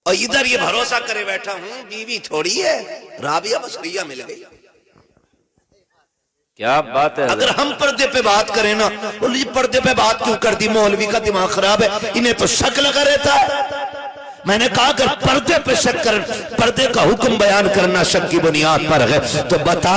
اور ادھر یہ بھروسہ کرے بیٹھا ہوں بیوی تھوڑی ہے، رابعہ بصریہ مل گئی۔ کیا بات ہے اگر ہم پردے پہ بات کریں نا، یہ پردے پہ بات کیوں کر دی، مولوی کا دماغ خراب ہے، انہیں تو شک لگا رہتا ہے۔ میں نے کہا اگر پردے پہ شک کر، پردے کا حکم بیان کرنا شک کی بنیاد پر ہے تو بتا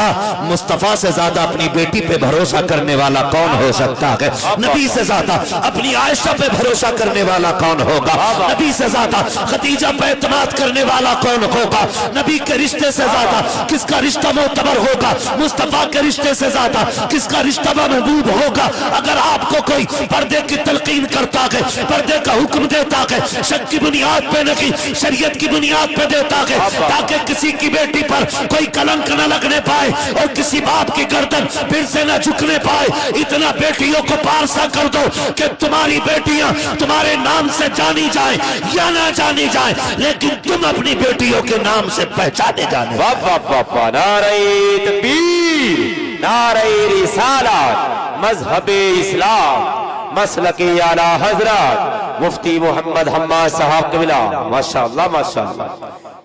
مصطفیٰ سے زیادہ اپنی بیٹی پہ بھروسہ کرنے والا کون ہو سکتا ہے؟ نبی سے زیادہ اپنی عائشہ پہ بھروسہ کرنے والا کون ہوگا؟ نبی سے زیادہ خدیجہ پہ اعتماد کرنے والا کون ہوگا؟ نبی کے رشتے سے زیادہ کس کا رشتہ معتبر ہوگا؟ مصطفیٰ کے رشتے سے زیادہ کس کا رشتہ محبوب ہوگا؟ اگر آپ کو کوئی پردے کی تلقین کرتا ہے، پردے کا حکم دیتا ہے، شک کی بنیاد پہ نہیں شریعت کی بنیاد پہ دیتا ہے تاکہ کسی کی بیٹی پر کوئی کلنک نہ لگنے پائے اور کسی باپ کی گردن پھر سے نہ جھکنے پائے، اتنا بیٹیوں کو پارسا کر دو کہ تمہاری بیٹیاں تمہارے نام سے جانی جائیں یا نہ جانی جائیں، لیکن تم اپنی بیٹیوں کے نام سے پہچانے جانے۔ واہ واہ واہ واہ، نعرہ تکبیر، نعرہ رسالت، مذہب اسلام، مسلک اعلیٰ حضرت مفتی محمد حماد صاحب قبلہ، ماشاءاللہ ماشاءاللہ،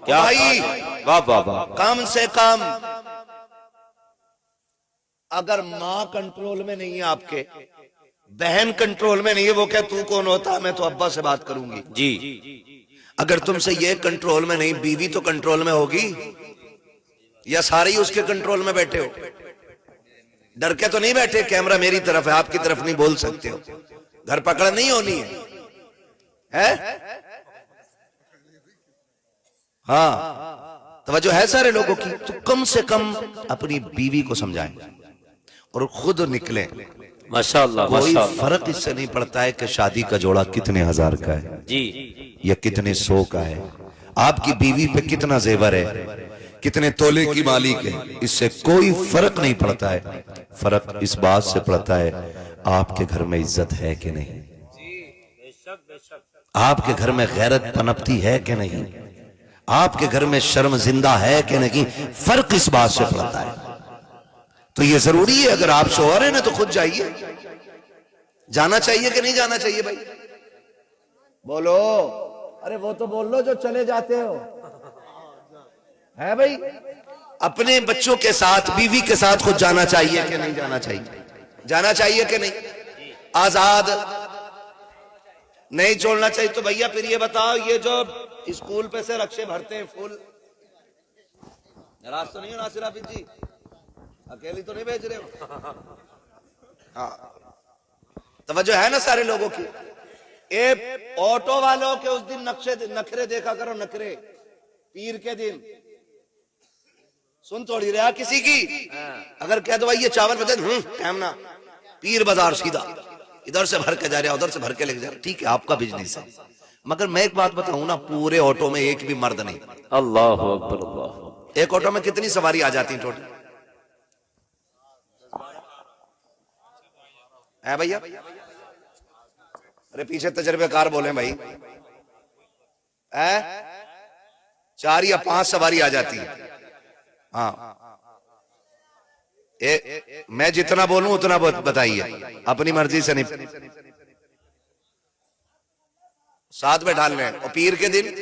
کیا بھائی واہ واہ واہ، کم سے کم اگر ماں کنٹرول میں نہیں ہے، آپ کے بہن کنٹرول میں نہیں ہے، وہ کہ تو کون ہوتا، میں تو ابا سے بات کروں گی جی، اگر تم سے یہ کنٹرول میں نہیں، بیوی تو کنٹرول میں ہوگی یا سارے ہی اس کے کنٹرول میں بیٹھے ہو؟ ڈر کے تو نہیں بیٹھے کیمرہ میری طرف ہے آپ کی طرف نہیں بول سکتے ہو، گھر پکڑ نہیں ہونی ہے؟ ہاں توجہ ہے سارے لوگوں کی؟ تو کم سے کم اپنی بیوی کو سمجھائیں اور خود نکلیں۔ ماشاءاللہ کوئی ماشاءاللہ، فرق اس سے نہیں پڑتا ہے کہ شادی کا جوڑا کتنے ہزار کا ہے جی یا کتنے سو کا ہے، آپ کی بیوی پہ کتنا زیور ہے، کتنے تولے کی مالک ہے، اس سے کوئی فرق نہیں پڑتا ہے۔ فرق اس بات سے پڑتا ہے آپ کے گھر میں عزت ہے کہ نہیں، آپ کے گھر میں غیرت پنپتی ہے کہ نہیں، آپ کے گھر میں شرم زندہ ہے کہ نہیں، فرق اس بات سے پڑتا ہے۔ تو یہ ضروری ہے، اگر آپ شوہر ہیں نا تو خود جائیے، جانا چاہیے کہ نہیں جانا چاہیے بھائی؟ بولو، ارے وہ تو بول لو جو چلے جاتے ہو، ہے بھائی؟ اپنے بچوں کے ساتھ بیوی کے ساتھ خود جانا چاہیے کہ نہیں جانا چاہیے؟ جانا چاہیے کہ نہیں؟ آزاد نہیں چھوڑنا چاہیے؟ تو بھیا پھر یہ بتاؤ، یہ جو اسکول پہ سے رکشے بھرتے ہیں پھول، ناراض تو نہیں ہو ناصر عابد جی؟ اکیلی تو نہیں بھیج رہے ہو؟ ہاں توجہ ہے نا سارے لوگوں کی؟ اے آٹو والوں کے اس دن نخرے دیکھا کرو، نخرے پیر کے دن سن توڑی رہا کسی کی، اگر کہہ دو بھائی یہ چاول بجے ٹائم نہ، پیر بازار سیدھا ادھر سے بھر کے جا رہا ادھر سے بھر کے لے جا رہا، ٹھیک ہے آپ کا بزنس ہے، مگر میں ایک بات بتاؤں نا، پورے آٹو میں ایک بھی مرد نہیں۔ اللہ اکبر اللہ، ایک آٹو میں کتنی سواری آ جاتی ہیں ٹوٹل؟ ہے بھیا؟ ارے پیچھے تجربے کار بولیں بھائی، 4 یا 5 سواری آ جاتی ہے۔ ہاں میں جتنا بولوں اتنا بتائیے، اپنی مرضی سے نہیں، ساتھ میں ڈال لیں۔ اور پیر کے دن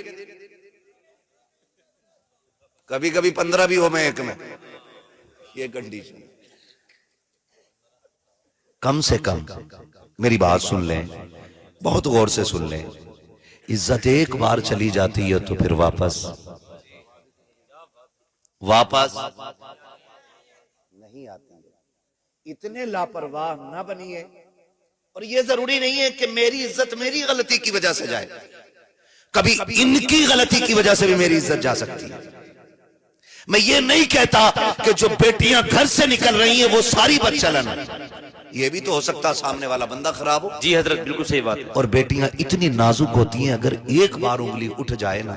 کبھی کبھی 15 بھی ہو میں ایک میں، یہ کنڈیشن۔ کم سے کم میری بات سن لیں، بہت غور سے سن لیں، عزت ایک بار چلی جاتی ہے تو پھر واپس نہیں آتی ہے۔ اتنے لاپرواہ نہ بنیے، اور یہ ضروری نہیں ہے کہ میری عزت میری غلطی کی وجہ سے جائے، کبھی ان کی غلطی کی وجہ سے بھی میری عزت جا سکتی ہے۔ میں یہ نہیں کہتا کہ جو بیٹیاں گھر سے نکل رہی ہیں وہ ساری بدچلن ہیں، یہ بھی تو ہو سکتا سامنے والا بندہ خراب ہو۔ جی حضرت بالکل صحیح بات ہے، اور بیٹیاں اتنی نازک ہوتی ہیں، اگر ایک بار انگلی اٹھ جائے نا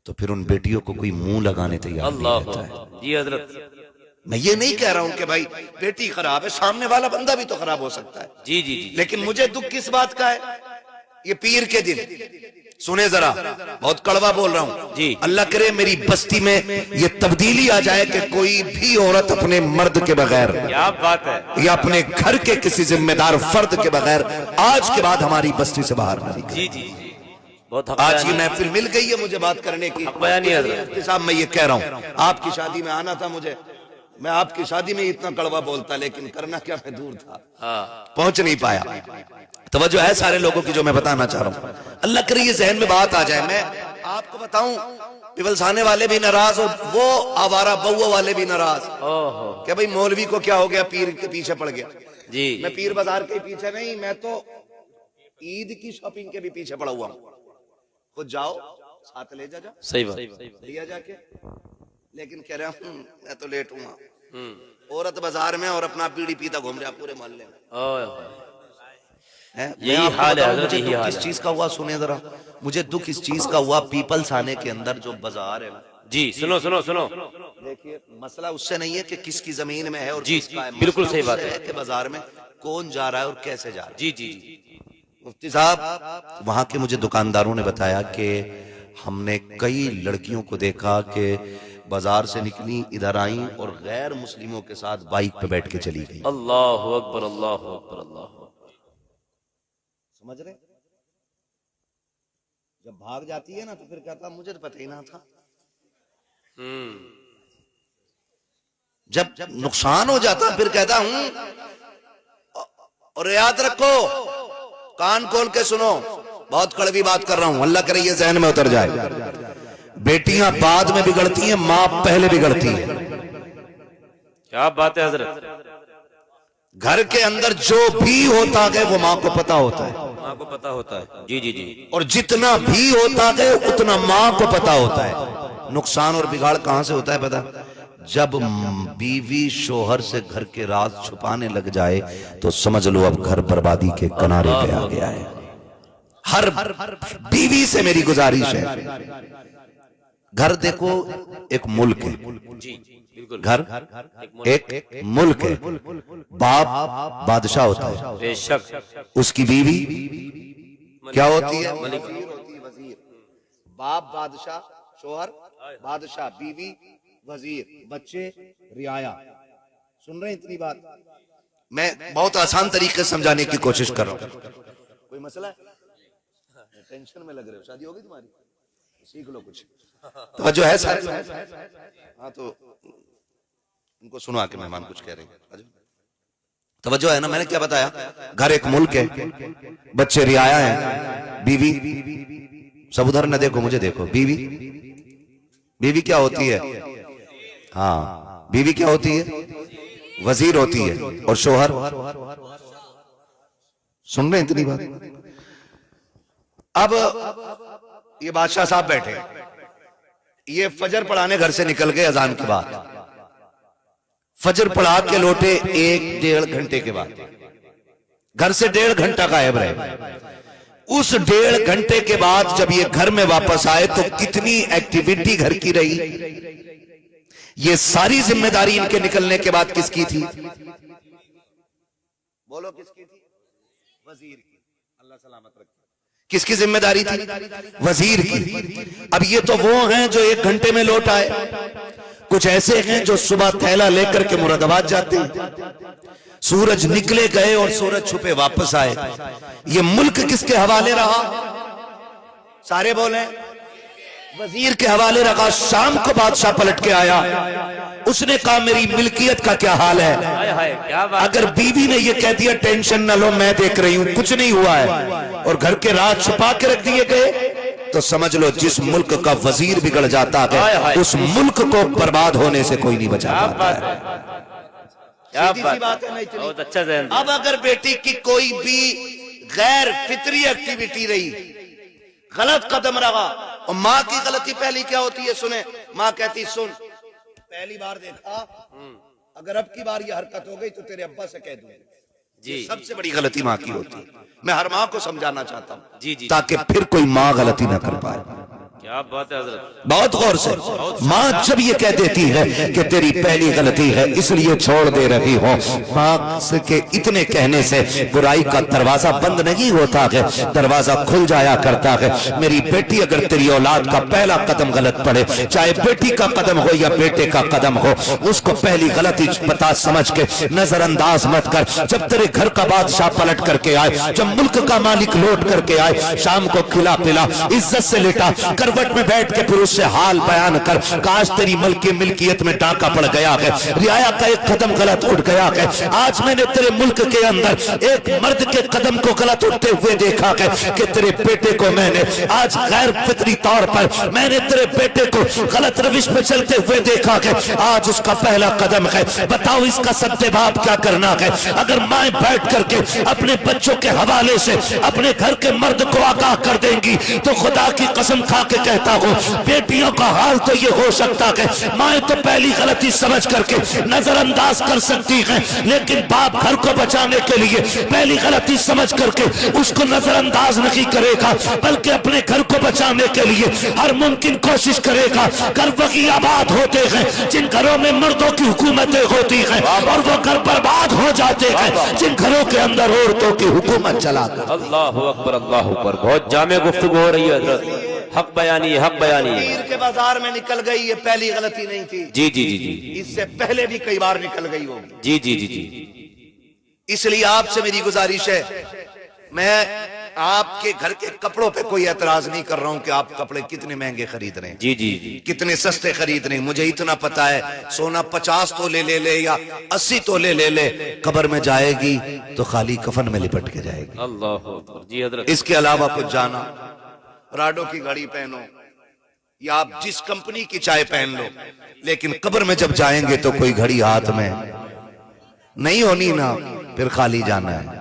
تو پھر ان بیٹیوں کو کوئی منہ لگانے تیار نہیں اللہ رہتا ہے۔ جی حضرت، میں یہ نہیں کہہ رہا ہوں کہ بھائی بیٹی خراب ہے، سامنے والا بندہ بھی تو خراب ہو سکتا ہے، جی جی جی، لیکن مجھے دکھ کس بات کا ہے؟ یہ پیر کے دن سنے ذرا، بہت کڑوا بول رہا ہوں جی، اللہ کرے میری بستی میں یہ تبدیلی آ جائے کہ کوئی بھی عورت اپنے مرد کے بغیر کیا بات ہے، یا اپنے گھر کے کسی ذمہ دار فرد کے بغیر آج کے بعد ہماری بستی سے باہر نہ نکلے۔ جی جی، بہت حق آج بیانی یہ محفل مل گئی ہے مجھے بات کرنے کی. حق بیانی ہے حضرت. صاحب میں یہ کہہ رہا ہوں آپ کی شادی میں آنا تھا مجھے, میں آپ کی شادی میں اتنا کڑوا بولتا, لیکن کرنا کیا میں دور تھا, پہنچ نہیں پایا. توجہ ہے سارے لوگوں کی جو میں بتانا چاہ رہا ہوں. اللہ کرے یہ ذہن میں بات آ جائے. میں آپ کو بتاؤں پیولسانے والے بھی ناراض اور وہ آوارہ بہو والے بھی ناراض کہ بھئی مولوی کو کیا ہو گیا, پیر کے پیچھے پڑ گیا. جی میں پیر بازار کے پیچھے نہیں, میں تو عید کی شاپنگ کے بھی پیچھے پڑا ہوا ہوں. خود جاؤ ساتھ لے جا, صحیح بات. لیا جا کے, لیکن کہہ رہا ہوں میں تو لیٹ ہوں. عورت بازار میں اور اپنا بیڑی پیتا گھوم رہا پورے محلے میں. یہی حال ہے حضرت, مجھے یہی دکھ حال کس ہے. چیز کا ہوا سنیں ذرا, مجھے دکھ اس چیز کا ہوا پیپلز آنے کے اندر جو بازار ہے. جی سنو سنو سنو, دیکھیے مسئلہ اس سے نہیں ہے کہ کس کی زمین میں ہے اور جی کس کا ہے, بالکل مسئلہ صحیح اس بات سے ہے. کہ بازار میں کون جا رہا ہے اور کیسے جا رہا ہے. جی جی جی. مفتی صاحب وہاں کے مجھے دکانداروں نے بتایا کہ ہم نے کئی لڑکیوں کو دیکھا کہ بازار سے نکلی ادھر آئیں اور غیر مسلموں کے ساتھ بائک پہ بیٹھ کے چلی گئی. اللہ اکبر اللہ اکبر اللہ اکبر. سمجھ رہے, جب بھاگ جاتی ہے نا تو پھر کہتا مجھے تو پتہ ہی نہ تھا. جب نقصان ہو جاتا پھر کہتا ہوں. اور یاد رکھو, کان کھول کے سنو, بہت کڑوی بات کر رہا ہوں, اللہ کرے یہ ذہن میں اتر جائے. بیٹیاں بعد میں بگڑتی ہیں, ماں پہلے بگڑتی ہے. کیا بات ہے حضرت. گھر کے اندر جو بھی ہوتا ہے وہ ماں کو پتا ہوتا ہے, ماں کو پتا ہوتا ہے. جی جی جی. اور جتنا بھی ہوتا ہے اتنا ماں کو پتا ہوتا ہے. نقصان اور بگاڑ کہاں سے ہوتا ہے پتا, جب بیوی شوہر سے گھر کے راز چھپانے لگ جائے تو سمجھ لو اب گھر بربادی کے کنارے پہ آ گیا ہے. ہر بیوی سے میری گزارش ہے, گھر دیکھو ایک ملک ہے, گھر ایک ملک ہے. باپ بادشاہ ہوتا ہے, بے شک. اس کی بیوی کیا ہوتی ہے, وزیر. باپ بادشاہ, شوہر بادشاہ, بیوی وزیر, بچے رعایا. سن رہے ہیں اتنی بات, میں بہت آسان طریقے سے سمجھانے کی کوشش کر رہا ہوں. کوئی مسئلہ ہے, ٹینشن میں لگ رہے ہو, شادی ہوگی تمہاری, سیکھ لو کچھ. توجہ ہے سارے, ہاں تو ان کو سنو, آ کے مہمان کچھ کہہ رہے ہیں. توجہ ہے نا, میں نے کیا بتایا, گھر ایک ملک ہے, بچے رعایا ہیں, بیوی سب ادھر نہ دیکھو مجھے دیکھو, بیوی کیا ہوتی ہے, ہاں بیوی کیا ہوتی ہے, وزیر ہوتی ہے, اور شوہر, سن رہے ہیں اتنی بات. اب یہ بادشاہ صاحب بیٹھے, یہ فجر پڑھانے گھر سے نکل گئے اذان کے بعد, فجر پڑھا کے لوٹے 1-1.5 گھنٹے کے بعد, گھر سے 1.5 گھنٹہ غائب رہے. اس 1.5 گھنٹے کے بعد جب یہ گھر میں واپس آئے تو کتنی ایکٹیویٹی گھر کی رہی. یہ ساری ذمہ داری ان کے نکلنے کے بعد کس کی تھی, بولو کس کی تھی, وزیر کی. اللہ سلامت رکھے. کس کی ذمہ داری تھی, وزیر کی. اب یہ تو وہ ہیں جو 1 گھنٹے میں لوٹ آئے, کچھ ایسے ہیں جو صبح تھیلا لے کر کے مرادآباد جاتے ہیں, سورج نکلے گئے اور سورج چھپے واپس آئے. یہ ملک کس کے حوالے رہا, سارے بولیں, وزیر کے حوالے رہا. شام کو بادشاہ پلٹ کے آیا, اس نے کہا میری ملکیت کا کیا حال ہے. اگر بیوی نے یہ کہہ دیا ٹینشن نہ لو میں دیکھ رہی ہوں, کچھ نہیں ہوا ہے, اور گھر کے راز چھپا کے رکھ دیے گئے, تو سمجھ لو جس ملک کا وزیر بگڑ جاتا ہے اس ملک کو برباد ہونے سے کوئی نہیں بچا پاتا ہے. سیدھی سی بات ہے. بہت اچھا ذہن. اب اگر بیٹی کی کوئی بھی غیر فطری ایکٹیویٹی رہی, غلط قدم رہا, اور ماں کی غلطی پہلی کیا ہوتی ہے سنیں, ماں کہتی سن پہلی بار دیکھا, اگر اب کی بار یہ حرکت ہو گئی تو تیرے ابا سے کہہ دوں. جی سب سے بڑی غلطی ماں کی ہوتی ہے. میں ہر ماں کو سمجھانا چاہتا ہوں جی جی تاکہ پھر کوئی ماں غلطی نہ کر پائے. کیا بات ہے حضرت. بہت غور سے. ماں جب یہ کہہ دیتی ہے کہ تیری پہلی غلطی ہے اس لیے چھوڑ دے رہی ہو, ماں کے اتنے کہنے سے برائی کا دروازہ بند نہیں ہوتا ہے, دروازہ کھل جایا کرتا ہے. میری بیٹی اگر تیری اولاد کا پہلا قدم غلط پڑے, چاہے بیٹی کا قدم ہو یا بیٹے کا قدم ہو, اس کو پہلی غلطی بتا سمجھ کے نظر انداز مت کر. جب تیرے گھر کا بادشاہ پلٹ کر کے آئے, جب ملک کا مالک لوٹ کر کے آئے, شام کو کھلا پلا عزت سے لٹا, کروٹ میں بیٹھ کے پھر اس سے حال بیان کر, کاش تیری ملکیت میں ڈاکہ پڑ گیا ہے, رعایا کا ایک قدم غلط اٹھ گیا ہے. آج میں نے تیرے ملک کے اندر ایک مرد کے قدم کو غلط اٹھتے ہوئے دیکھا ہے کہ تیرے بیٹے کو میں نے آج غیر فطری طور پر میں نے تیرے بیٹے کو غلط روش پہ چلتے ہوئے دیکھا ہے. آج اس کا پہلا قدم ہے, بتاؤ اس کا سدباب کیا کرنا ہے. اگر مائیں بیٹھ کر کے اپنے بچوں کے حوالے سے اپنے گھر کے مرد کو آگاہ کر دیں گی تو خدا کی قسم کھا کے کہتا ہوں بیٹیوں کا حال تو یہ ہو سکتا ہے مائیں تو پہلی غلطی سمجھ کر کے نظر انداز کر سکتی ہیں, لیکن باپ گھر کو بچانے کے لیے پہلی غلطی سمجھ کر کے اس کو نظر انداز نہیں کرے گا, بلکہ اپنے گھر کو بچانے کے لیے ہر ممکن کوشش کرے گا. گھر وہی آباد ہوتے ہیں جن گھروں میں مردوں کی حکومتیں ہوتی ہیں, اور وہ گھر برباد ہو جاتے ہیں جن گھروں کے اندر عورتوں کی حکومت چلا کر. اللہ اکبر اللہ اکبر. بہت جامع گفتگو ہو رہی ہے حضرت. حق بیانی ہے, حق بیانی ہے. پیر کے بازار میں نکل گئی, یہ پہلی غلطی نہیں تھی. جی جی جی جی, اس سے پہلے بھی کئی بار نکل گئی ہوگی. جی جی جی جی. اس لیے آپ سے میری گزارش ہے, میں آپ کے گھر کے کپڑوں پہ کوئی اعتراض نہیں کر رہا ہوں کہ آپ کپڑے کتنے مہنگے خرید رہے ہیں, جی جی جی, کتنے سستے خرید رہے ہیں. مجھے اتنا پتا ہے سونا 50 تولے لے لے یا 80 تولے لے لے, قبر میں جائے گی تو خالی کفن میں لپٹ کے جائے گی. اللہ اکبر. جی حضرت. اس کے علاوہ کچھ جانا, راڈو کی گھڑی پہنو یا آپ جس کمپنی کی چائے پہن لو, لیکن قبر میں جب جائیں گے تو کوئی گھڑی ہاتھ میں نہیں ہونی نا, پھر خالی جانا ہے.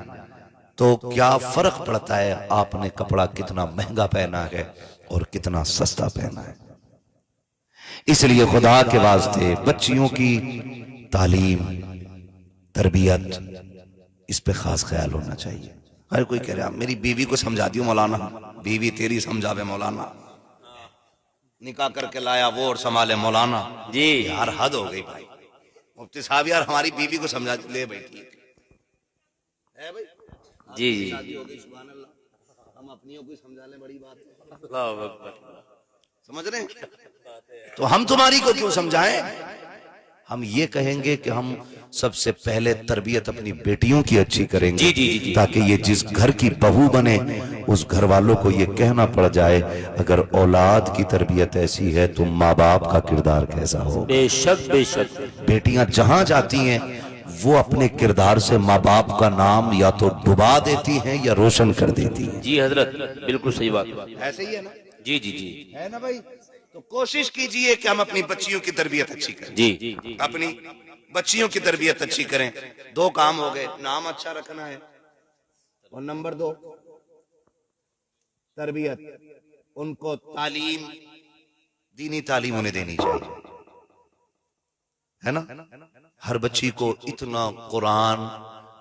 تو کیا فرق پڑتا ہے آپ نے کپڑا کتنا مہنگا پہنا ہے اور کتنا سستا پہنا ہے. اس لیے خدا کے واسطے بچیوں کی تعلیم تربیت اس پہ خاص خیال ہونا چاہیے. ہر کوئی کہہ رہا میری بیوی کو سمجھا دیو مولانا, بیوی تیری سمجھاوے مولانا, نکاح کر کے لایا وہ اور سنبھالے مولانا. جی یار حد ہو گئی بھائی. مفتی صاحب یار ہماری بیوی کو سمجھا لے بیٹھی ہے بھائی. جی جی, سبحان اللہ, ہم اپنیوں کو سمجھا لیں بڑی بات ہے. اللہ اکبر. سمجھ رہے ہیں, تو ہم تمہاری کو کیوں سمجھائیں. ہم یہ کہیں گے کہ ہم سب سے پہلے تربیت اپنی بیٹیوں کی اچھی کریں گے, جی جی جی, تاکہ یہ جس گھر کی بہو بنے اس گھر والوں کو یہ کہنا پڑ جائے اگر اولاد کی تربیت ایسی ہے تو ماں باپ کا کردار کیسا ہو. بے شک بے شک. بیٹیاں جہاں جاتی ہیں وہ اپنے کردار سے ماں باپ کا نام یا تو ڈبا دیتی ہیں یا روشن کر دیتی ہیں. جی حضرت بالکل صحیح بات. ایسے ہی ہے نا. جی جی جی, ہے نا بھائی. تو کوشش کیجئے کہ ہم اپنی بچیوں کی تربیت اچھی کریں. جی اپنی بچیوں کی تربیت اچھی کریں. 2 کام ہو گئے, نام اچھا رکھنا ہے اور نمبر 2 تربیت. ان کو تعلیم, دینی تعلیم انہیں دینی چاہیے, ہے نا. ہر بچی کو اتنا قرآن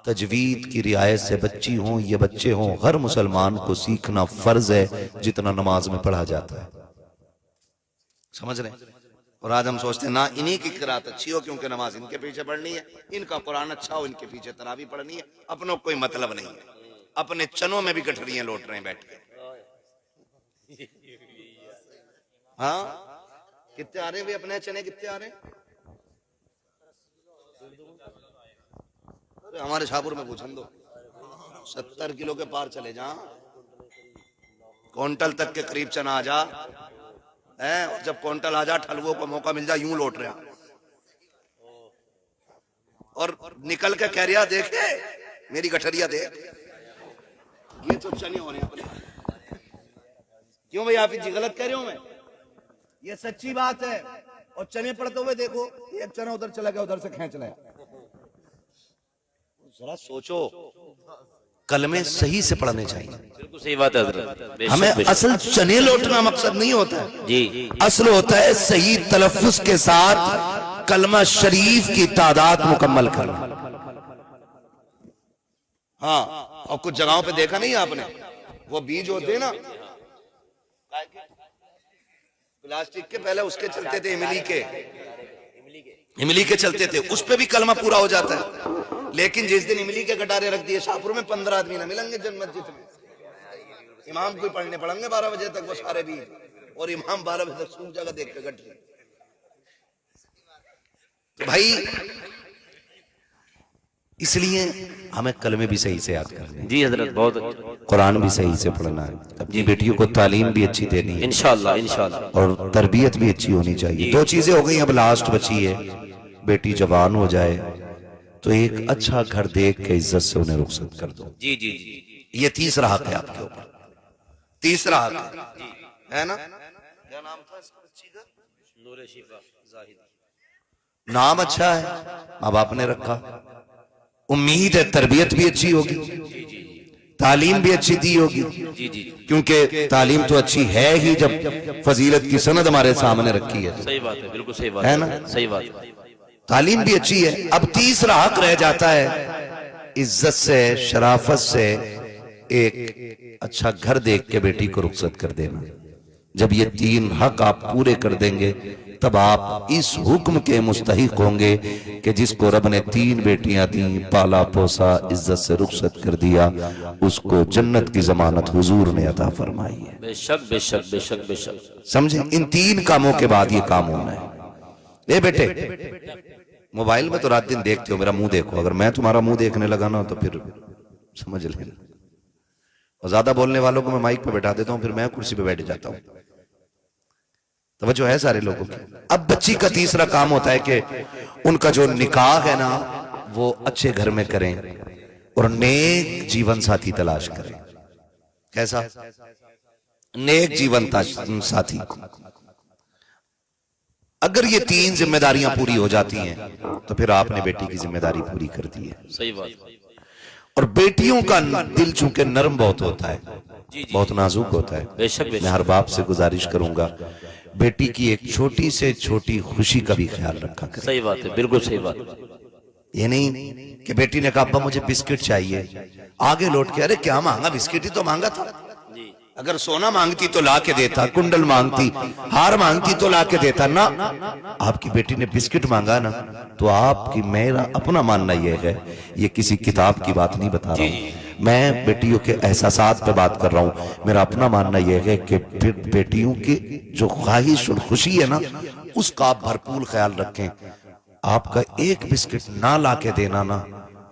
تجوید کی رعایت سے بچی ہوں یا بچے ہوں, ہر مسلمان کو سیکھنا فرض ہے جتنا نماز میں پڑھا جاتا ہے. سمجھ رہے ہیں. اور آج ہم سوچتے ہیں نا انہی کی قرات اچھی ہو کیونکہ نماز ان کے پیچھے پڑھنی ہے, ان کا قرآن اچھا ہو ان کے پیچھے تراویح پڑھنی ہے. اپنوں کوئی مطلب نہیں ہے, اپنے چنوں میں بھی گٹھڑیاں لوٹ رہے ہیں بیٹھ کے. ہاں کتنے آ رہے ہیں اپنے چنے, کتنے آ رہے ہیں ہمارے شاہپور میں پوچھن دو. 70 کلو کے پار چلے جا, کونٹل تک کے قریب چنا آ جا. جب کونٹل آ جا ٹھلووں کو موقع مل جا یوں لوٹ رہا, اور نکل کے کہہ رہا دیکھے میری گٹھڑیا دیکھ, یہ تو چنے ہونے اپنے. کیوں بھائی آپ جی غلط کہہ رہے ہوں میں, یہ سچی بات ہے. اور چنے پڑتے ہوئے دیکھو ایک چنا ادھر چلا گیا, ادھر سے کھینچ لیا. ذرا سوچو, کلمے صحیح سے پڑھنے چاہیے. بالکل صحیح بات ہے حضرت. ہمیں اصل چنے لوٹنا مقصد نہیں ہوتا ہے, جی اصل ہوتا ہے صحیح تلفظ کے ساتھ کلمہ شریف کی تعداد مکمل کرنا. ہاں, اور کچھ جگہوں پہ دیکھا نہیں آپ نے, وہ بیج ہوتے ہیں نا پلاسٹک کے پہلے اس کے چلتے تھے املی کے چلتے تھے، اس پہ بھی کلمہ پورا ہو جاتا ہے، لیکن جس دن املی کے کٹارے رکھ دیے شاہپور میں 15 آدمی نہ ملیں گے جن مسجد میں، امام کوئی پڑھنے پڑیں گے 12 بجے تک وہ سارے بھی، اور امام 12 بجے تک سوکھ جگہ دیکھ کے گٹ رہے۔ تو بھائی اس لیے ہمیں کلمے بھی صحیح سے یاد کرنے ہیں، جی حضرت بہت اچھا، قرآن بھی صحیح سے پڑھنا ہے، اپنی بیٹیوں کو تعلیم بھی اچھی دینی ہے انشاءاللہ انشاءاللہ، اور تربیت بھی اچھی ہونی چاہیے۔ دو چیزیں ہو گئی، اب لاسٹ بچی ہے، بیٹی جوان ہو جائے تو ایک اچھا گھر دیکھ کے عزت سے انہیں رخصت کر دو، جی جی جی، یہ تیسرا حق ہے آپ کے اوپر، تیسرا حق ہے نا۔ کیا نام تھا اس بچی کا؟ نور شفا زاہد، نام اچھا ہے، ماں باپ نے رکھا، امید ہے تربیت بھی اچھی ہوگی، تعلیم بھی اچھی دی ہوگی، جی جی، کیونکہ تعلیم تو اچھی ہے ہی جب فضیلت کی سند ہمارے سامنے رکھی ہے، صحیح بات ہے، بالکل صحیح بات ہے نا؟ صحیح بات ہے، تعلیم بھی اچھی ہے۔ اب تیسرا حق رہ جاتا ہے عزت سے، شرافت سے ایک اچھا گھر دیکھ کے بیٹی کو رخصت کر دینا۔ جب یہ تین حق آپ پورے کر دیں گے تب آپ اس حکم کے مستحق ہوں گے کہ جس کو رب نے 3 بیٹیاں دیں، پالا پوسا، عزت سے رخصت کر دیا، اس کو جنت کی ضمانت حضور نے عطا فرمائی ہے۔ بے شک بے شک بے شک بے شک، سمجھیں، ان 3 کاموں کے بعد یہ کام ہونا ہے۔ اے بیٹے، موبائل میں تو رات دن دیکھتے ہو، میرا منہ دیکھو، اگر میں تمہارا منہ دیکھنے لگا نا تو پھر سمجھ لینا، اور زیادہ بولنے والوں کو میں مائک پہ بیٹھا دیتا ہوں، پھر میں کرسی پہ بیٹھ جاتا ہوں۔ توجہ ہے سارے لوگوں کی۔ اب بچی کا تیسرا کام ہوتا ہے کہ ان کا جو نکاح ہے نا وہ اچھے گھر میں کریں اور نیک جیون ساتھی تلاش کریں۔ کیسا؟ نیک جیون ساتھی۔ اگر یہ 3 ذمہ داریاں پوری ہو جاتی ہیں تو پھر آپ نے بیٹی کی ذمہ داری پوری کر دی ہے۔ صحیح بات، اور بیٹیوں کا دل چونکہ نرم بہت ہوتا ہے، بہت نازک ہوتا ہے، بے شک بے میں ہر باپ سے گزارش کروں گا بیٹی کی ایک چھوٹی سے چھوٹی خوشی کا بھی خیال رکھا کریں۔ صحیح بات ہے، بالکل صحیح بات، یہ نہیں کہ بیٹی نے کہا ابا مجھے بسکٹ چاہیے، آگے لوٹ کے ارے کیا مانگا، بسکٹ ہی تو مانگا تھا، اگر سونا مانگتی تو لا کے دیتا، کنڈل مانگتی، ہار مانگتی تو لا کے دیتا نا۔ آپ کی بیٹی نے بسکٹ مانگا نا تو آپ کی، میرا اپنا ماننا یہ ہے، یہ کسی کتاب کی بات نہیں بتا رہا ہوں، میں بیٹیوں کے احساسات پہ بات کر رہا ہوں۔ میرا اپنا ماننا یہ ہے کہ بیٹیوں کی جو خواہش اور خوشی ہے نا اس کا آپ بھرپور خیال رکھیں۔ آپ کا ایک بسکٹ نہ لا کے دینا نا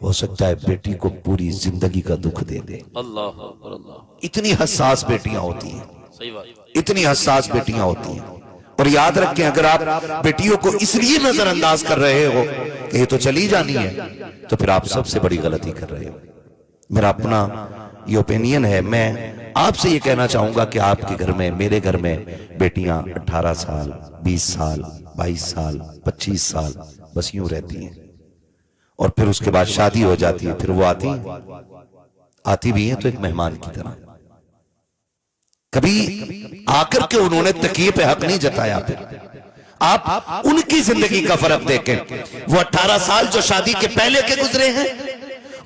ہو سکتا ہے بیٹی کو پوری زندگی کا دکھ دے دے۔ اللہ اکبر، اللہ، اتنی حساس بیٹیاں ہوتی ہیں، صحیح بات، اتنی حساس بیٹیاں ہوتی ہیں۔ اور یاد رکھیں اگر آپ بیٹیوں کو اس لیے نظر انداز کر رہے ہو کہ یہ تو چلی جانی ہے تو پھر آپ سب سے بڑی غلطی کر رہے ہو۔ میرا اپنا یہ اوپینین ہے، میں آپ سے یہ کہنا چاہوں گا کہ آپ کے گھر میں، میرے گھر میں بیٹیاں 18 سال 20 سال 22 سال 25 سال بس یوں رہتی ہیں، اور پھر اس کے بعد شادی ہو جاتی ہے، پھر وہ آتی بھی ہیں تو ایک مہمان کی طرح، کبھی آ کر کے انہوں نے تکیے پہ حق نہیں جتایا۔ پھر آپ ان کی زندگی کا فرق دیکھیں، وہ 18 سال جو شادی کے پہلے کے گزرے ہیں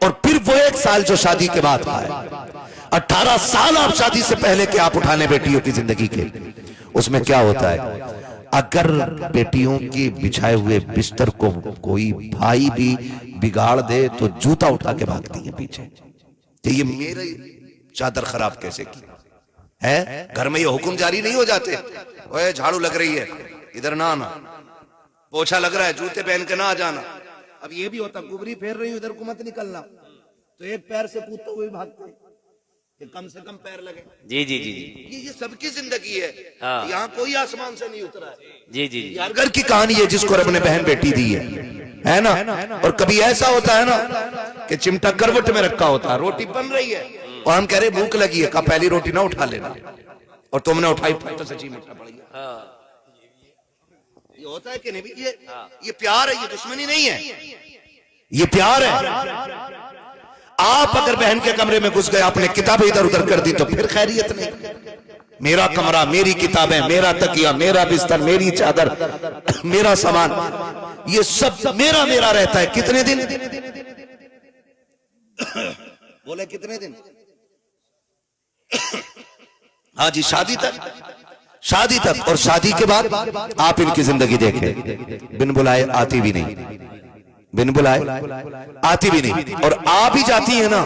اور پھر وہ 1 سال جو شادی کے بعد آئے۔ 18 سال آپ شادی سے پہلے کے آپ اٹھانے بیٹیوں کی زندگی کے، اس میں کیا ہوتا ہے؟ اگر بیٹیوں کی بچھائے ہوئے بستر کو کوئی بھائی بھی بگاڑ دے تو جوتا اٹھا کے بھاگتی ہیں پیچھے کہ یہ میری چادر خراب کیسے کی ہے۔ گھر میں یہ حکم جاری نہیں ہو جاتے، اوے جھاڑو لگ رہی ہے ادھر نہ آنا، پوچھا لگ رہا ہے جوتے پہن کے نہ آ جانا۔ اب یہ بھی ہوتا کبری پھیر رہی ہوں ادھر کو مت نکلنا، تو ایک پیر سے کودتے ہوئے بھاگتے کہ کم سے کم پیر لگے۔ جی جی جی جی، یہ سب کی زندگی ہے، ہاں، یہاں کوئی آسمان سے نہیں اترا ہے۔ جی جی جی، ہر گھر کی کہانی ہے جس کو رب نے بہن بیٹی دی ہے نا۔ اور کبھی ایسا ہوتا ہے نا کہ چمٹا کروٹ میں رکھا ہوتا ہے، روٹی بن رہی ہے اور ہم کہہ رہے بھوک لگی ہے، کہا پہلی روٹی نہ اٹھا لینا، اور تم نے اٹھائی تو سچی میٹھا پڑ گیا۔ یہ ہوتا ہے کہ نہیں؟ یہ پیار ہے، یہ دشمنی نہیں ہے، یہ پیار ہے۔ آپ اگر بہن کے کمرے میں گھس گئے، آپ نے کتابیں ادھر ادھر کر دی تو پھر خیریت نہیں۔ میرا کمرہ، میری کتابیں، میرا تکیہ، میرا بستر، میری چادر، میرا سامان، یہ سب میرا میرا رہتا ہے۔ کتنے دن؟ بولے کتنے دن؟ ہاں جی، شادی تک۔ شادی تک، اور شادی کے بعد آپ ان کی زندگی دیکھیں، بن بلائے آتی بھی نہیں، بن بلائے آتی بھی نہیں، اور آ بھی جاتی ہے نا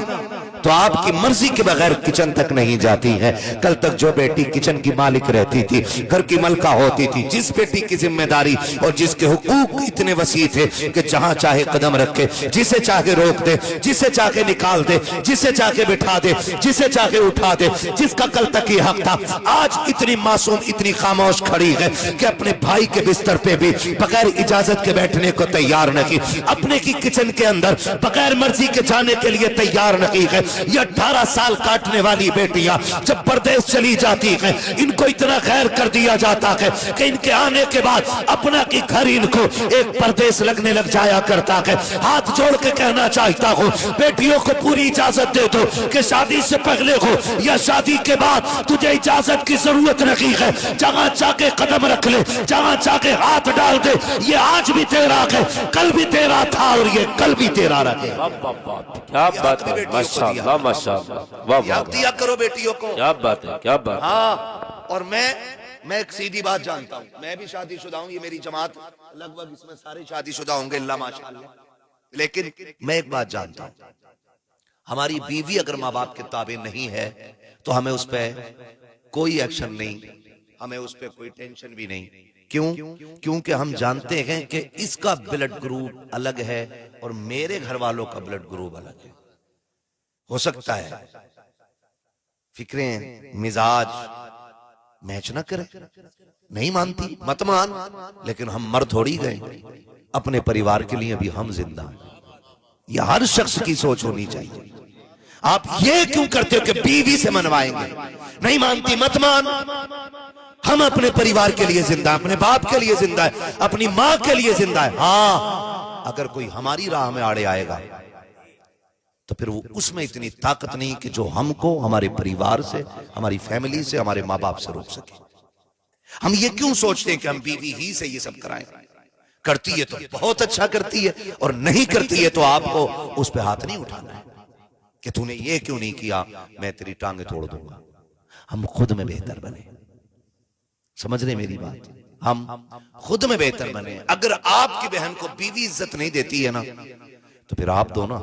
تو آپ کی مرضی کے بغیر کچن تک نہیں جاتی ہے۔ کل تک جو بیٹی کچن کی مالک رہتی تھی، گھر کی ملکہ ہوتی تھی، جس بیٹی کی ذمہ داری اور جس کے حقوق اتنے وسیع تھے کہ جہاں چاہے قدم رکھے، جسے چاہے روک دے، جسے چاہے نکال دے، جسے چاہے بٹھا دے، جسے چاہے اٹھا دے، جس کا کل تک یہ حق تھا، آج اتنی معصوم، اتنی خاموش کھڑی ہے کہ اپنے بھائی کے بستر پہ بھی بغیر اجازت کے بیٹھنے کو تیار نہیں، اپنے کی کچن کے اندر بغیر مرضی کے جانے کے لیے تیار نہیں ہے۔ یہ 18 سال کاٹنے والی بیٹیاں جب پردیس چلی جاتی ہیں، ان کو اتنا غیر کر دیا جاتا ہے کہ ان کے آنے کے بعد اپنا کی گھر ان کو ایک پردیس لگنے لگ جایا کرتا ہے۔ ہاتھ جوڑ کے کہنا چاہتا ہوں، بیٹیوں کو پوری اجازت دے دو کہ شادی سے پہلے ہو یا شادی کے بعد تجھے اجازت کی ضرورت نہیں ہے، جہاں چاہ کے قدم رکھ لے، جہاں چاہ کے ہاتھ ڈال دے، یہ آج بھی تیرا ہے، کل بھی تیرا تھا اور یہ کل بھی تیرا رہے۔ کیا بات ہے، ماشاءاللہ ماشاءاللہ، واہ واہ، دیا کرو بیٹیوں کو۔ کیا بات ہے، کیا بات ہے۔ ہاں، اور میں ایک سیدھی بات جانتا ہوں، میں بھی شادی شدہ ہوں، یہ میری جماعت لگ بھگ اس میں سارے شادی شدہ ہوں گے اللہ ماشاءاللہ، لیکن میں ایک بات جانتا ہوں، ہماری بیوی اگر ماں باپ کے تابع نہیں ہے تو ہمیں اس پہ کوئی ایکشن نہیں، ہمیں اس پہ کوئی ٹینشن بھی نہیں۔ کیوں؟ کیونکہ ہم جانتے ہیں کہ اس کا بلڈ گروپ الگ ہے اور میرے گھر والوں کا بلڈ گروپ الگ ہے۔ ہو سکتا ہے فکریں، مزاج میچ نہ کرے، نہیں مانتی مت مان، لیکن ہم مر تھوڑی گئے، اپنے پریوار کے لیے بھی ہم زندہ ہیں۔ یہ ہر شخص کی سوچ ہونی چاہیے۔ آپ یہ کیوں کرتے ہو کہ بیوی سے منوائیں گے؟ نہیں مانتی مت مان، ہم اپنے پریوار کے لیے زندہ ہیں، اپنے باپ کے لیے زندہ ہے، اپنی ماں کے لیے زندہ ہے۔ ہاں، اگر کوئی ہماری راہ میں آڑے آئے گا تو پھر وہ اس میں اتنی طاقت نہیں کہ جو ہم کو ہمارے پریوار سے، ہماری فیملی سے، ہمارے ماں باپ سے روک سکے۔ ہم یہ کیوں سوچتے ہیں کہ ہم بیوی ہی سے یہ سب کرائیں؟ کرتی ہے تو بہت اچھا کرتی ہے، اور نہیں کرتی ہے تو آپ کو اس پہ ہاتھ نہیں اٹھانا ہے کہ تو نے یہ کیوں نہیں کیا، میں تیری ٹانگیں توڑ دوں گا۔ ہم خود میں بہتر بنے، سمجھ رہے میری بات؟ ہم خود میں بہتر بنے۔ اگر آپ کی بہن کو بیوی عزت نہیں دیتی ہے نا تو پھر آپ دو نا،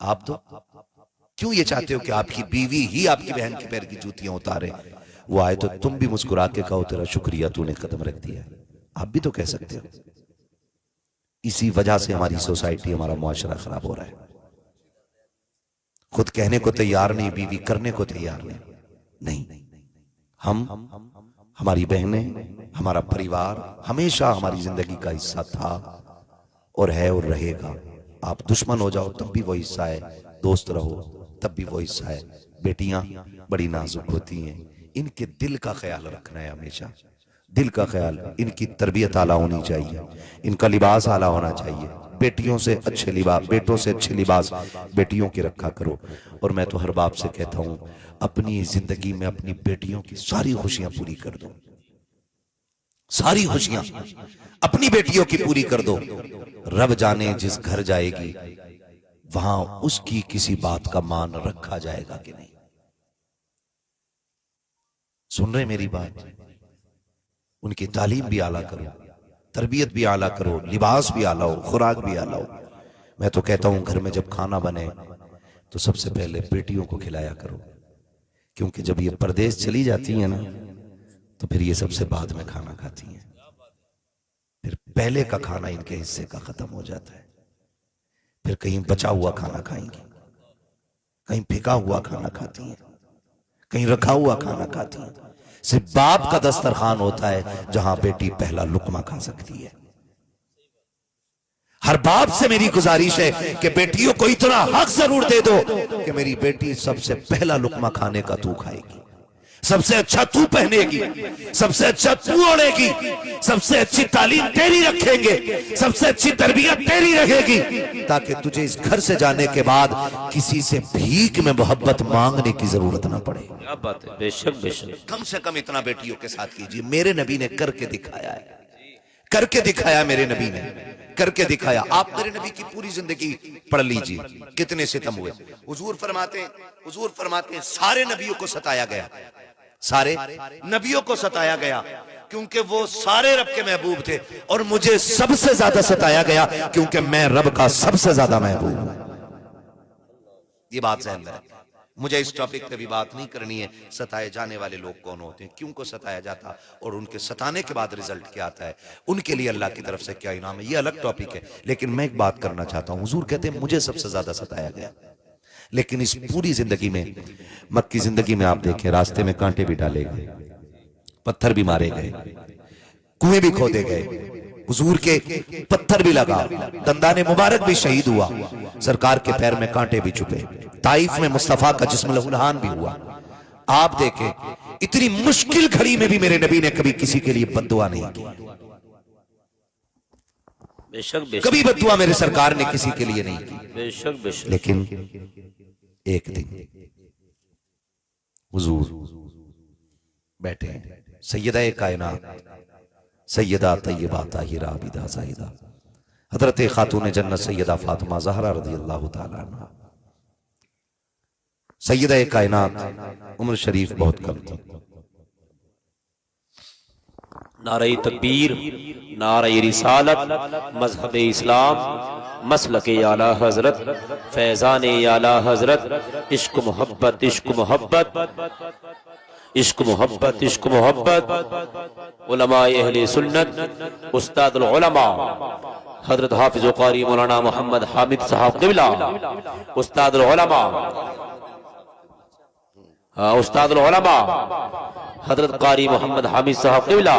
آپ دو۔ کیوں یہ چاہتے ہو کہ آپ کی بیوی ہی آپ کی بہن کے پیر کی جوتیاں اتارے؟ وہ آئے تو تم بھی مسکرا کے کہو تیرا شکریہ، تو نے قدم رکھ دیا۔ آپ بھی تو کہہ سکتے ہو۔ اسی وجہ سے ہماری سوسائٹی، ہمارا معاشرہ خراب ہو رہا ہے۔ خود کہنے کو تیار نہیں، بیوی کرنے کو تیار نہیں۔ ہم، ہماری بہنیں، ہمارا پریوار ہمیشہ ہماری زندگی کا حصہ تھا اور ہے اور رہے گا۔ آپ دشمن ہو جاؤ تب بھی وہ حصہ ہے، دوست رہو تب بھی وہ حصہ ہے۔ بیٹیاں بڑی نازک ہوتی ہیں، ان کے دل کا خیال رکھنا ہے ہمیشہ، دل کا خیال۔ ان کی تربیت اعلیٰ ہونی چاہیے، ان کا لباس اعلیٰ ہونا چاہیے۔ بیٹیوں سے اچھے لباس، بیٹوں سے اچھے لباس بیٹیوں کی رکھا کرو۔ اور میں تو ہر باپ سے کہتا ہوں، اپنی زندگی میں اپنی بیٹیوں کی ساری خوشیاں پوری کر دو، ساری خوشیاں اپنی بیٹیوں کی پوری کر دو۔ رب جانے جس گھر جائے گی وہاں اس کی کسی بات کا مان رکھا جائے گا کہ نہیں۔ سن رہے میری بات؟ ان کی تعلیم بھی اعلیٰ کرو، تربیت بھی اعلیٰ کرو، لباس بھی اعلیٰ ہو، خوراک بھی اعلیٰ ہو۔ میں تو کہتا ہوں گھر میں جب کھانا بنے تو سب سے پہلے بیٹیوں کو کھلایا کرو، کیونکہ جب یہ پردیس چلی جاتی ہیں نا تو پھر یہ سب سے بعد میں کھانا کھاتی ہیں، پھر پہلے کا کھانا ان کے حصے کا ختم ہو جاتا ہے، پھر کہیں بچا ہوا کھانا کھائیں گی، کہیں پھینکا ہوا کھانا کھاتی ہیں، کہیں رکھا ہوا کھانا کھاتی ہیں۔ صرف باپ کا دسترخوان ہوتا ہے جہاں بیٹی پہلا لقمہ کھا سکتی ہے۔ ہر باپ سے میری گزارش ہے کہ بیٹیوں کو اتنا حق ضرور دے دو کہ میری بیٹی سب سے پہلا لقمہ کھانے کا تو کھائے گی، سب سے اچھا تو پہنے گی، سب سے اچھا تو اوڑھے گی، سب سے اچھی تعلیم تیری رکھیں گے، سب سے اچھی تربیت تیری رہے گی، تاکہ تجھے اس گھر سے جانے کے بعد کسی سے بھیک میں محبت مانگنے کی ضرورت نہ پڑے۔ کیا بات ہے، بے شک بے شک۔ کم سے کم اتنا بیٹیوں کے ساتھ کیجیے۔ میرے نبی نے کر کے دکھایا ہے، کر کے دکھایا، میرے نبی نے کر کے دکھایا۔ آپ میرے نبی کی پوری زندگی پڑھ لیجئے، کتنے ستم ہوئے۔ حضور فرماتے ہیں سارے نبیوں کو ستایا گیا، سارے نبیوں کو ستایا گیا کیونکہ وہ سارے رب کے محبوب تھے، اور مجھے سب سے زیادہ ستایا گیا کیونکہ میں رب کا سب سے زیادہ محبوب ہوں۔ یہ بات ذہن میں رکھیں۔ مجھے اس ٹاپک پہ بھی بات نہیں کرنی ہے ستائے جانے والے لوگ کون ہوتے ہیں، کیوں کو ستایا جاتا، اور ان کے ستانے کے بعد رزلٹ کیا آتا ہے، ان کے لیے اللہ کی طرف سے کیا انعام ہے، یہ الگ ٹاپک ہے۔ لیکن میں ایک بات کرنا چاہتا ہوں، حضور کہتے ہیں مجھے سب سے زیادہ ستایا گیا، لیکن اس پوری زندگی میں، مکی زندگی میں آپ دیکھیں، راستے میں کانٹے بھی ڈالے گئے، پتھر بھی مارے گئے، کنویں بھی کھودے گئے، حضور کے پتھر بھی لگا، دندان مبارک بھی شہید ہوا، سرکار کے پیر میں کانٹے بھی چھپے، طائف میں مصطفیٰ کا جسم لہولہان بھی ہوا۔ آپ دیکھیں اتنی مشکل گھڑی میں بھی میرے نبی نے کبھی کسی کے لیے بد دعا نہیں کی، بے شک بے شک کبھی بد دعا میرے سرکار نے کسی کے لیے نہیں کی۔ بے شک بے شک۔ لیکن ایک دن حضور بیٹھے ہیں، سیدہ کائنات، سیدہ طیبہ طاہرہ عابدہ زاہدہ حضرت خاتون جنت سیدہ فاطمہ زہرا رضی اللہ تعالیٰ عنہ، سیدہ کائنات، عمر شریف بہت کم تھی۔ نعرہ تکبیر، نعرہ رسالت، مذہب اسلام، مسلک اعلیٰ حضرت، فیضان اعلیٰ حضرت، عشق محبت، عشق محبت، عشق محبت، عشق محبت، علماء اہل سنت، استاد العلماء حضرت حافظ و قاری مولانا محمد حامد صاحب قبلہ، استاد العلماء، استاد العلماء حضرت قاری محمد حامد صاحب قبلہ،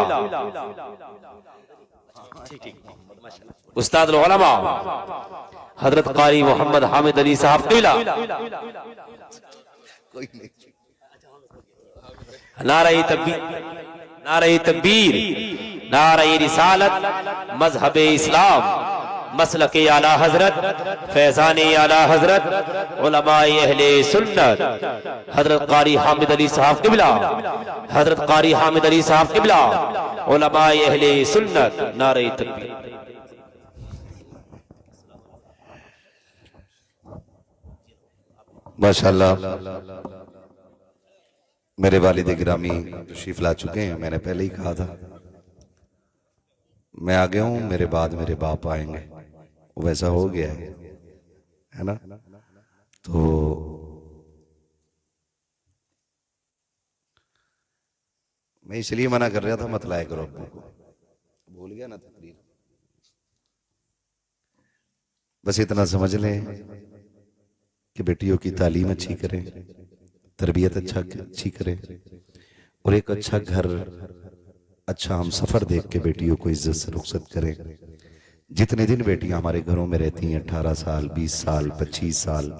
استاد العلماء حضرت قاری محمد حامد علی صاحب قبلہ، نعرہ تکبیر، نعرہ تکبیر، نعرہ رسالت، مذہب اسلام، مسلک اعلیٰ حضرت، فیضان اعلیٰ حضرت، علماء اہل سنت، حضرت قاری حامد علی صاحب قبلہ، حضرت قاری حامد علی صاحب قبلہ، علماء اہل سنت، نعرہ تکبیر۔ ماشاءاللہ میرے والد گرامی تشریف لا چکے ہیں، میں نے پہلے ہی کہا تھا میں آ گیا ہوں، میرے بعد میرے باپ آئیں گے، ویسا ہو گیا ہے نا۔ تو میں اس لیے منع کر رہا تھا مت لائے کرو ابو کو، بھول گیا نا تقریر۔ بس اتنا سمجھ لیں کہ بیٹیوں کی تعلیم اچھی کریں، تربیت اچھی کریں، اور ایک اچھا گھر، اچھا ہم سفر دیکھ کے بیٹیوں کو عزت سے رخصت کریں۔ جتنے دن بیٹیاں ہمارے گھروں میں رہتی ہیں، 18 سال، 20 سال، 25 سال،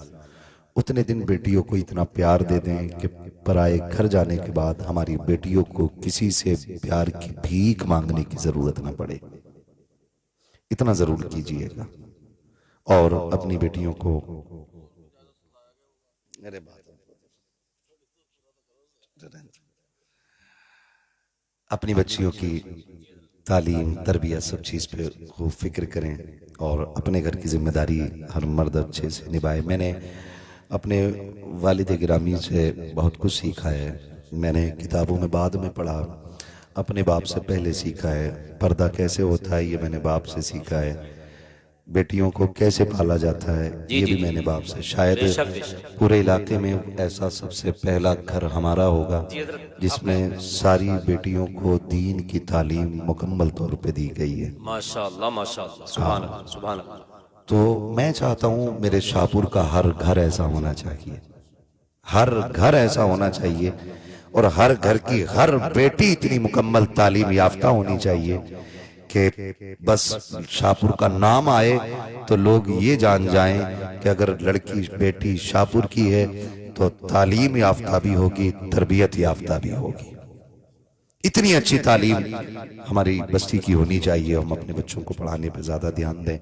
اتنے دن بیٹیوں کو اتنا پیار دے دیں کہ پرائے گھر جانے کے بعد ہماری بیٹیوں کو کسی سے پیار کی بھیک مانگنے کی ضرورت نہ پڑے، اتنا ضرور کیجئے گا۔ اور اپنی بیٹیوں کو اپنی بچیوں کی تعلیم، تربیت، سب چیز پہ خوب فکر کریں، اور اپنے گھر کی ذمہ داری ہر مرد اچھے سے نبھائے۔ میں نے اپنے والد گرامی سے بہت کچھ سیکھا ہے، میں نے کتابوں میں بعد میں پڑھا، اپنے باپ سے پہلے سیکھا ہے، پردہ کیسے ہوتا ہے یہ میں نے باپ سے سیکھا ہے، بیٹیوں کو کیسے پالا جاتا ہے یہ بھی میں نے باپ سے، شاید پورے علاقے میں ایسا سب سے پہلا گھر ہمارا ہوگا جس میں ساری بیٹیوں کو دین کی تعلیم مکمل طور پہ دی گئی ہے۔ ماشاءاللہ ماشاءاللہ، سبحان اللہ سبحان اللہ۔ تو میں چاہتا ہوں میرے شاہپور کا ہر گھر ایسا ہونا چاہیے، ہر گھر ایسا ہونا چاہیے، اور ہر گھر کی ہر بیٹی اتنی مکمل تعلیم یافتہ ہونی چاہیے کہ بس شاہپور کا نام آئے تو لوگ یہ جان جائیں کہ اگر لڑکی بیٹی شاہپور کی ہے تو تعلیم یافتہ بھی ہوگی، تربیت یافتہ بھی ہوگی۔ اتنی اچھی تعلیم ہماری بستی کی ہونی چاہیے، ہم اپنے بچوں کو پڑھانے پہ زیادہ دھیان دیں۔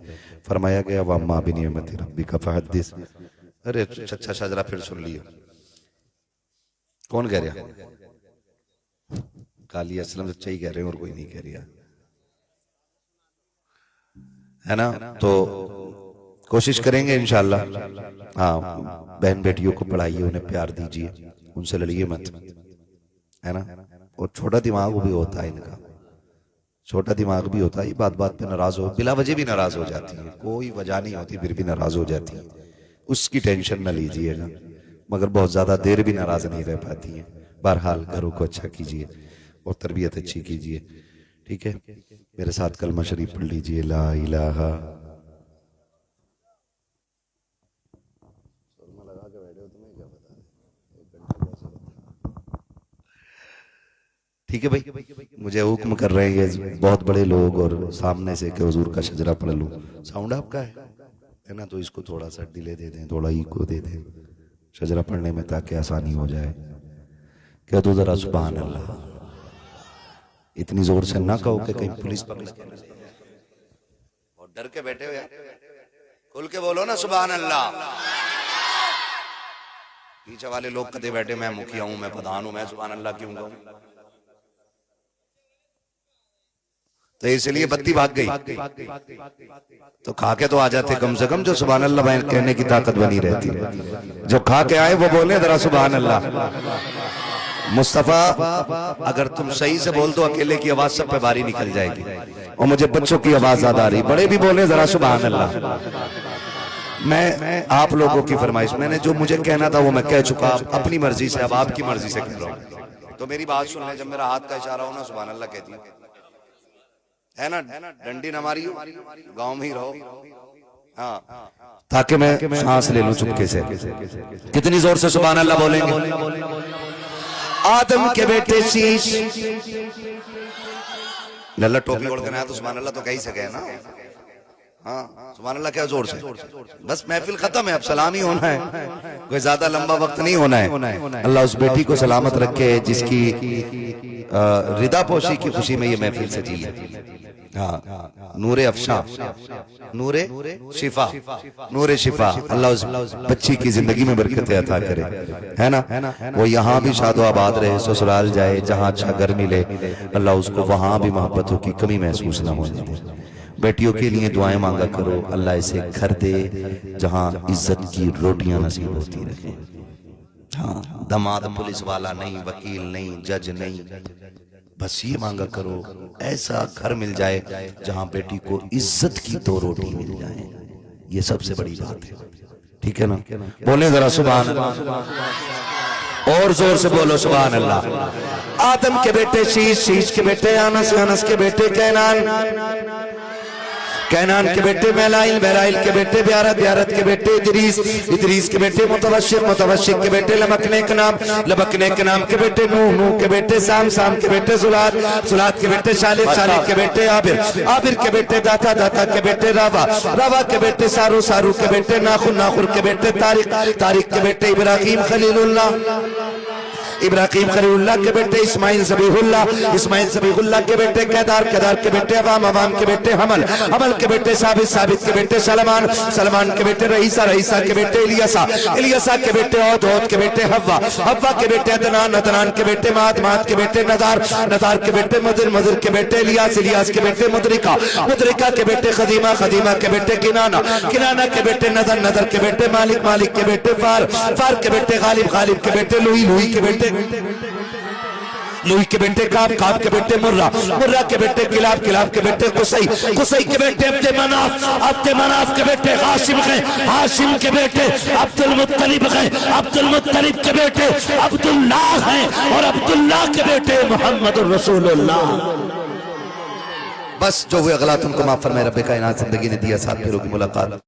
فرمایا گیا وَأَمَّا بِنِعْمَتِ رَبِّكَ فَحَدِّثْ۔ ارے چچا شاجرہ پھر سن لیو، کون کہہ رہا؟ قالی اسلم چچا ہی کہہ رہے ہیں اور کوئی نہیں کہہ رہا ہے نا۔ تو کوشش کریں گے انشاءاللہ، ہاں بہن بیٹیوں کو پڑھائیے، انہیں پیار دیجیے، ان سے لڑیے مت، ہے نا. اور چھوٹا دماغ بھی ہوتا ہے ان کا, چھوٹا دماغ بھی ہوتا ہے, بات بات پہ ناراض ہو, بلا وجہ بھی ناراض ہو جاتی ہے, کوئی وجہ نہیں ہوتی پھر بھی ناراض ہو جاتی ہے. اس کی ٹینشن نہ لیجئے گا, مگر بہت زیادہ دیر بھی ناراض نہیں رہ پاتی ہیں. بہرحال گھروں کو اچھا کیجئے اور تربیت اچھی کیجئے, ٹھیک ہے. میرے ساتھ کلمہ شریف پڑھ لیجئے, لا الہ. ٹھیک ہے بھائی, مجھے حکم کر رہے ہیں یہ بہت بڑے لوگ اور سامنے سے کہ حضور کا شجرہ پڑھ لوں. ساؤنڈ آپ کا ہے نا, تو اس کو تھوڑا سا ڈیلے دے دیں, تھوڑا ایکو دے دیں شجرہ پڑھنے میں تاکہ آسانی ہو جائے. کہہ دو ذرا سبحان اللہ. اتنی زور سے نہ کہو کہ کہیں پولیس پکڑ کے نہ لے. اور ڈر کے بیٹھے ہوئے, کھل کے بولو نا سبحان اللہ. پیچھے والے لوگ کدے بیٹھے میں مکھیا ہوں, میں پردھان ہوں, میں سبحان اللہ کیوں کہوں. تو اس لیے بتی بھاگ گئی تو کھا کے تو آ جاتے کم سے کم, جو سبحان اللہ بیان کہنے کی طاقت بنی رہتی. جو کھا کے آئے وہ بولے ذرا سبحان اللہ. مصطفیٰ اگر تم صحیح سے بول دو اکیلے کی آواز سب پہ باری نکل جائے گی, اور مجھے بچوں کی آواز زیادہ آ رہی, بڑے بھی بولے ذرا سبحان اللہ. میں آپ لوگوں کی فرمائش, میں نے جو مجھے کہنا تھا وہ میں کہہ چکا, اپنی مرضی سے اب آپ کی مرضی سے کہہ رہا ہوں. تو میری بات سن لیں, جب میرا ہاتھ کا اشارہ ہو نا سبحان اللہ کہتی ہے نا, ڈنڈی نہ ماری, گاؤں میں ہی رہو, ہاں, تاکہ میں سانس لے لوں چپکے سے. کتنی زور سے سبحان اللہ بولیں گے. آدم کے بیٹے شیش, للہ ٹوپی اوڑھ کے نہ تو سبحان اللہ تو کہیں سکے نا. ہاں سبحان اللہ کیا زور سے, بس محفل ختم ہے, اب سلامی ہونا ہے, کوئی زیادہ لمبا وقت نہیں ہونا ہے. اللہ اس بیٹی کو سلامت رکھے جس کی رضا پوشی کی خوشی میں یہ محفل سجی ہے. ہاں, نور افشاں, نور شفا, نور شفا. اللہ اس بچی کی زندگی میں برکت عطا کرے, ہے نا. وہ یہاں بھی شاد و آباد رہے, سسرال جائے جہاں اچھا گھر ملے, اللہ اس کو وہاں بھی محبتوں کی کمی محسوس نہ ہونے دے. بیٹیوں کے لیے دعائیں مانگا کرو, اللہ اسے گھر دے جہاں عزت کی روٹیاں نصیب ہوتی رہیں. ہاں, دماد پولیس والا نہیں, وکیل نہیں, جج نہیں, بس یہ مانگا کرو ایسا گھر مل جائے جہاں بیٹی کو عزت کی دو روٹی مل جائے. یہ سب سے بڑی بات ہے, ٹھیک ہے نا. بولیں ذرا سبحان اللہ, اور زور سے بولو سبحان اللہ. آدم کے بیٹے شیش, شیش کے بیٹے انس, انس کے بیٹے کینان, کینان کے بیٹے میلائل, میلائل کے بیٹے بیارت, بیارت کے بیٹے ادریس, ادریس کے بیٹے متوشق, متوشق کے بیٹے لبکنے کے نام, لبکنے کے نام کے بیٹے نوح, نوح کے بیٹے سام, سام کے بیٹے زلات, زلات کے بیٹے شالب, شالب کے بیٹے عابر, عابر کے بیٹے داتا, داتا کے بیٹے راوا, راوا کے بیٹے سارو, سارو کے بیٹے ناخر, ناخر کے بیٹے تاریخ, تاریخ کے بیٹے ابراہیم خلیل اللہ, ابراہیم خلیل اللہ کے بیٹے اسماعیل ذبیح اللہ, اسماعیل ذبیح اللہ کے بیٹے کیدار, کیدار کے بیٹے عوام, عوام کے بیٹے حمل, حمل کے بیٹے ثابت, ثابت کے بیٹے سلمان, سلمان کے بیٹے رئیسہ, رئیسہ کے بیٹے الیسا, الیسا کے بیٹے عود, عود کے بیٹے حوا, حوا کے بیٹے عدنان, عدنان کے بیٹے ماد, ماد کے بیٹے نظار, نظار کے بیٹے مدر, مدر کے بیٹے الیاس, الیاس کے بیٹے مدرکہ, مدرکہ کے بیٹے خدیمہ, خدیمہ کے بیٹے کنانہ, کنانہ کے بیٹے نظر, نظر کے بیٹے مالک, مالک کے بیٹے فار, فار کے بیٹے غالب, غالب کے بیٹے لوئی, لوئی کے بیٹے لوئی کے بیٹے کعب, کعب کے بیٹے مرہ, مرہ کے بیٹے کلاب, کلاب کے بیٹے قصی, قصی کے بیٹے عبد مناف, عبد مناف کے بیٹے ہاشم ہیں, ہاشم کے بیٹے عبد المطلب ہیں, عبد المطلب کے بیٹے عبداللہ ہیں, اور عبداللہ کے بیٹے محمد الرسول اللہ. بس جو ہوئے غلط ان کو معاف فرمائے رب کائنات. زندگی نے دیا, ساتھ پھروں کی ملاقات.